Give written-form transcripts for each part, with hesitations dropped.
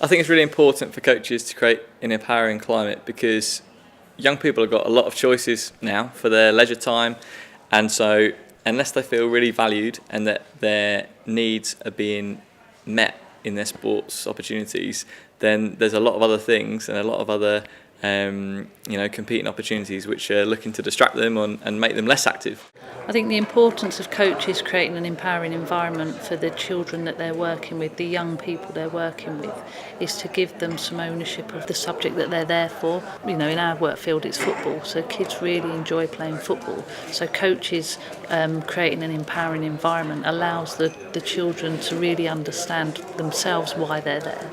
think it's really important for coaches to create an empowering climate because young people have got a lot of choices now for their leisure time, and so unless they feel really valued and that their needs are being met in their sports opportunities, then there's a lot of other things and a lot of other competing opportunities which are looking to distract them and make them less active. I think the importance of coaches creating an empowering environment for the children that they're working with, the young people they're working with, is to give them some ownership of the subject that they're there for. You know, in our work field it's football, so kids really enjoy playing football. So coaches creating an empowering environment allows the children to really understand themselves why they're there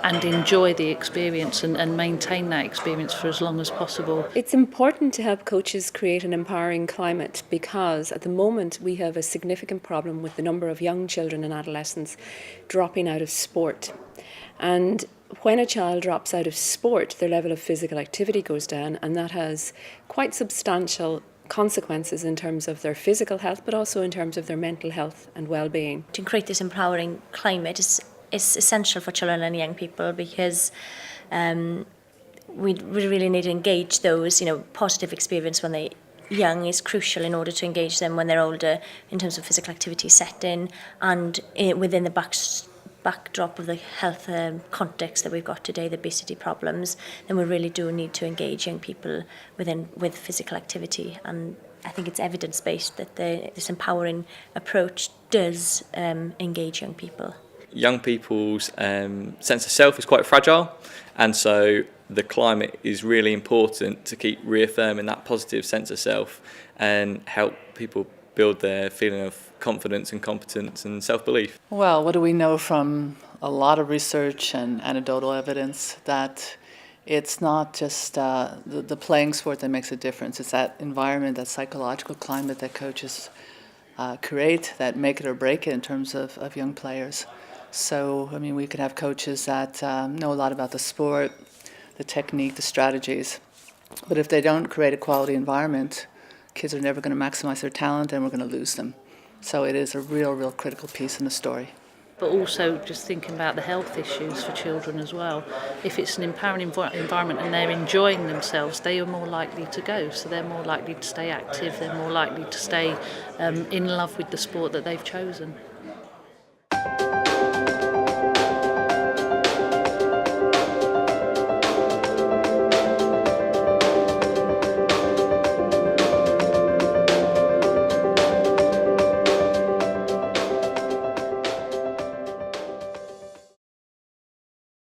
and enjoy the experience and maintain that experience for as long as possible. It's important to help coaches create an empowering climate because at the moment we have a significant problem with the number of young children and adolescents dropping out of sport. And when a child drops out of sport, their level of physical activity goes down, and that has quite substantial consequences in terms of their physical health, but also in terms of their mental health and well-being. To create this empowering climate is essential for children and young people because we really need to engage those, positive experience when they're young is crucial in order to engage them when they're older in terms of physical activity setting and within the backdrop of the health context that we've got today, the obesity problems, then we really do need to engage young people with physical activity. And I think it's evidence-based that this empowering approach does engage young people. Young people's sense of self is quite fragile, and so the climate is really important to keep reaffirming that positive sense of self and help people build their feeling of confidence and competence and self-belief. Well, what do we know from a lot of research and anecdotal evidence? That it's not just the playing sport that makes a difference. It's that environment, that psychological climate that coaches create that make it or break it in terms of young players. So, we could have coaches that know a lot about the sport, the technique, the strategies, but if they don't create a quality environment, kids are never going to maximize their talent and we're going to lose them. So it is a real critical piece in the story. But also just thinking about the health issues for children as well. If it's an empowering environment and they're enjoying themselves, they are more likely to go. So they're more likely to stay active, they're more likely to stay in love with the sport that they've chosen.